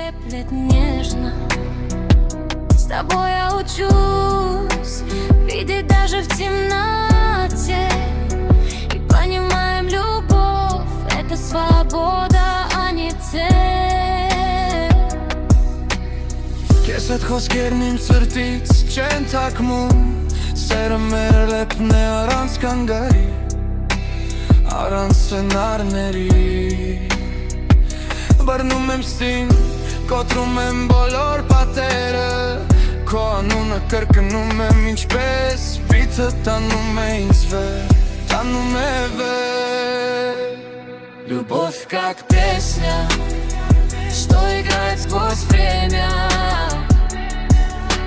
треплет нежно. С тобой я учусь видеть даже в темноте. И понимаем, любовь — это свобода, а не цель. Քեզ հետ խոսքերն իմ սրտից չեն թաքմում, սերը մեր լեփն է առանց կանգայի, առանց սցենարների։ Բռնում եմ ստին, կոտրում եմ բոլոր պատերը, քո անունը կրկնում եմ ինչպես բիթը տանում է ինձ վեր, տանում է վեր։ Любовь как песня, что играет сквозь время.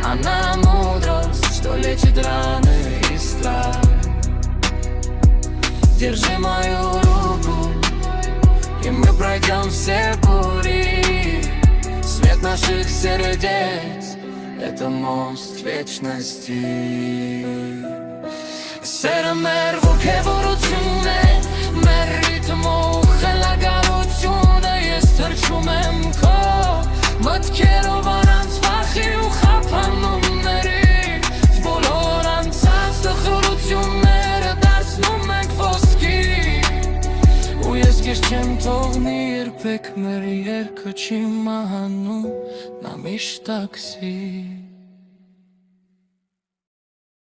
Она мудрость, что лечит раны и страх. Держи мою руку, и мы пройдем все бури. Свет наших сердец — это мост вечности. Սերը մեր ոգևորություն է, մեր ռիթմը ու խելագարությունը։ Ես թրջում եմ քո մտքերով առանց վախի ու խափանումների։ Բոլոր անցած տխրությունները դարձնում ենք ոսկի, ու ես քեզ չեմ թողնի երբեք, մեր երգը չի մահանում, նա միշտ ակսի։